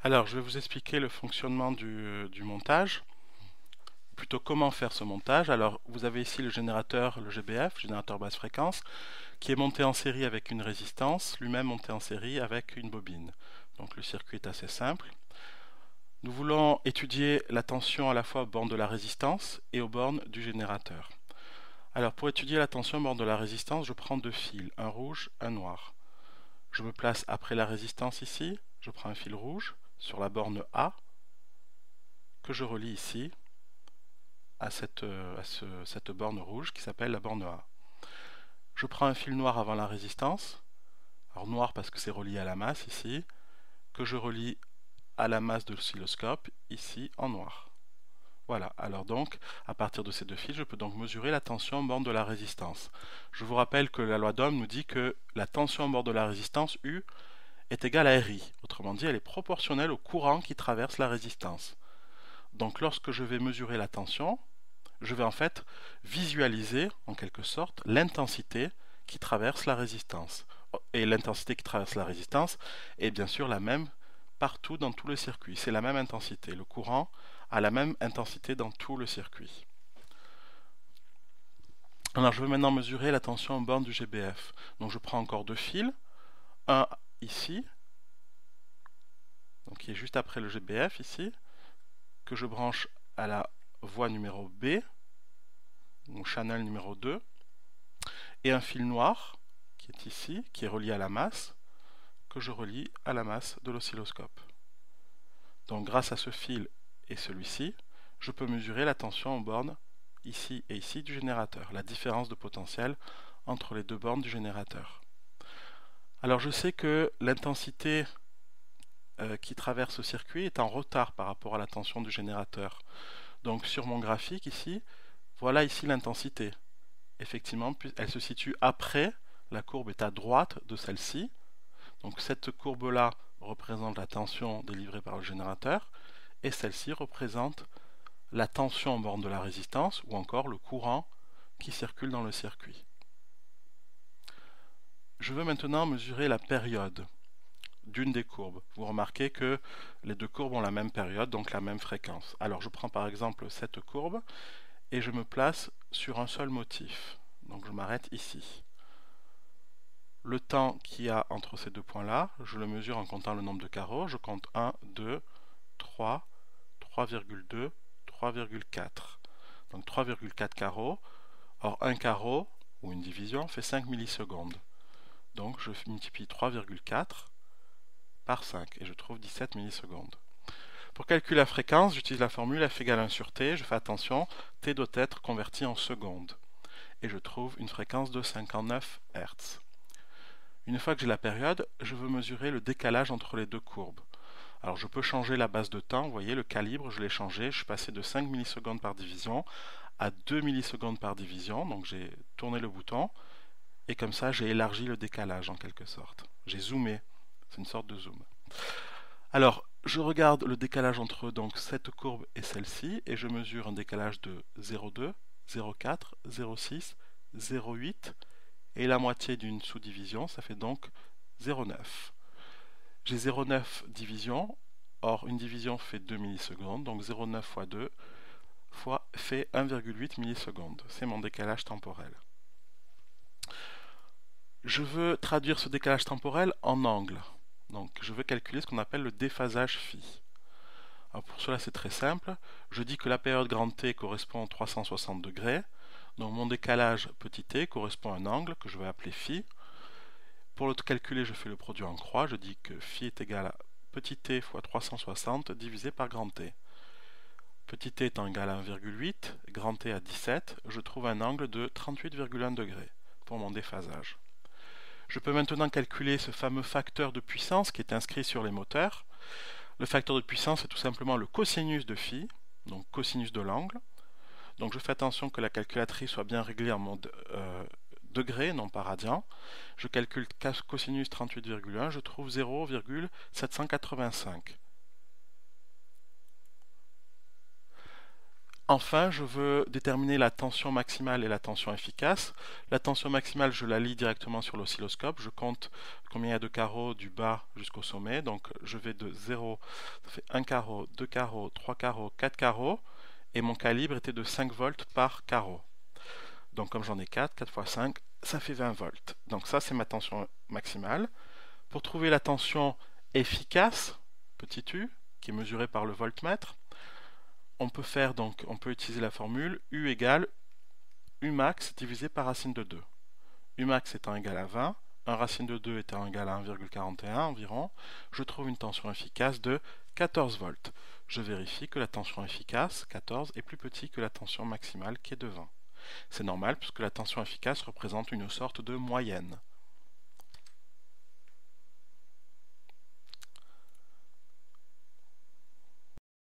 Alors, je vais vous expliquer le fonctionnement du montage, plutôt comment faire ce montage. Alors, vous avez ici le générateur, le GBF, générateur basse fréquence, qui est monté en série avec une résistance, lui-même monté en série avec une bobine. Donc, le circuit est assez simple. Nous voulons étudier la tension à la fois aux bornes de la résistance et aux bornes du générateur. Alors, pour étudier la tension aux bornes de la résistance, je prends deux fils, un rouge, un noir. Je me place après la résistance ici, je prends un fil rouge sur la borne A, que je relie ici à cette borne rouge qui s'appelle la borne A. Je prends un fil noir avant la résistance, alors noir parce que c'est relié à la masse ici, que je relie à la masse de l'oscilloscope ici en noir. Voilà, alors donc, à partir de ces deux fils, je peux donc mesurer la tension en borne de la résistance. Je vous rappelle que la loi d'Ohm nous dit que la tension en borne de la résistance U est égale à RI. Autrement dit, elle est proportionnelle au courant qui traverse la résistance. Donc lorsque je vais mesurer la tension, je vais en fait visualiser en quelque sorte l'intensité qui traverse la résistance. Et l'intensité qui traverse la résistance est bien sûr la même partout dans tout le circuit. C'est la même intensité. Le courant a la même intensité dans tout le circuit. Alors je vais maintenant mesurer la tension en borne du GBF. Donc je prends encore deux fils, un ici, donc qui est juste après le GBF ici, que je branche à la voie numéro B, mon channel numéro 2, et un fil noir qui est ici, qui est relié à la masse, que je relie à la masse de l'oscilloscope. Donc grâce à ce fil et celui-ci, je peux mesurer la tension en borne ici et ici du générateur, la différence de potentiel entre les deux bornes du générateur. Alors je sais que l'intensité qui traverse ce circuit est en retard par rapport à la tension du générateur. Donc sur mon graphique ici, voilà ici l'intensité. Effectivement, elle se situe après, la courbe est à droite de celle-ci. Donc cette courbe-là représente la tension délivrée par le générateur et celle-ci représente la tension en borne de la résistance ou encore le courant qui circule dans le circuit. Je veux maintenant mesurer la période d'une des courbes. Vous remarquez que les deux courbes ont la même période, donc la même fréquence. Alors je prends par exemple cette courbe et je me place sur un seul motif. Donc je m'arrête ici. Le temps qu'il y a entre ces deux points-là, je le mesure en comptant le nombre de carreaux. Je compte 1, 2, 3, 3,2, 3,4. Donc 3,4 carreaux. Or, un carreau, ou une division, fait 5 millisecondes. Donc je multiplie 3,4 par 5 et je trouve 17 millisecondes. Pour calculer la fréquence, j'utilise la formule F égale 1 sur T. Je fais attention, T doit être converti en secondes. Et je trouve une fréquence de 59 Hz. Une fois que j'ai la période, je veux mesurer le décalage entre les deux courbes. Alors je peux changer la base de temps, vous voyez le calibre, je l'ai changé, je suis passé de 5 millisecondes par division à 2 millisecondes par division, donc j'ai tourné le bouton, et comme ça j'ai élargi le décalage en quelque sorte. J'ai zoomé, c'est une sorte de zoom. Alors je regarde le décalage entre donc cette courbe et celle-ci, et je mesure un décalage de 0,2, 0,4, 0,6, 0,8, et la moitié d'une sous-division, ça fait donc 0,9. J'ai 0,9 divisions, or une division fait 2 millisecondes, donc 0,9 fois 2 fait 1,8 millisecondes. C'est mon décalage temporel. Je veux traduire ce décalage temporel en angle. Donc je veux calculer ce qu'on appelle le déphasage phi. Alors pour cela c'est très simple. Je dis que la période grand T correspond à 360 degrés. Donc mon décalage petit t correspond à un angle que je vais appeler phi. Pour le calculer, je fais le produit en croix. Je dis que phi est égal à petit t fois 360 divisé par grand T. Petit t étant égal à 1,8, grand T à 17, je trouve un angle de 38,1 degrés pour mon déphasage. Je peux maintenant calculer ce fameux facteur de puissance qui est inscrit sur les moteurs. Le facteur de puissance est tout simplement le cosinus de phi, donc cosinus de l'angle. Donc je fais attention que la calculatrice soit bien réglée en mode degrés, non pas radian. Je calcule cosinus 38,1, je trouve 0,785. Enfin, je veux déterminer la tension maximale et la tension efficace. La tension maximale, je la lis directement sur l'oscilloscope. Je compte combien il y a de carreaux du bas jusqu'au sommet. Donc je vais de 0, ça fait 1 carreau, 2 carreaux, 3 carreaux, 4 carreaux. Et mon calibre était de 5 volts par carreau. Donc comme j'en ai 4, 4 fois 5, ça fait 20 volts. Donc ça, c'est ma tension maximale. Pour trouver la tension efficace, petit u, qui est mesurée par le voltmètre, on peut utiliser la formule U égale Umax divisé par racine de 2. Umax étant égal à 20, 1 racine de 2 étant égal à 1,41 environ, je trouve une tension efficace de 14 volts. Je vérifie que la tension efficace, 14, est plus petite que la tension maximale qui est de 20. C'est normal puisque la tension efficace représente une sorte de moyenne.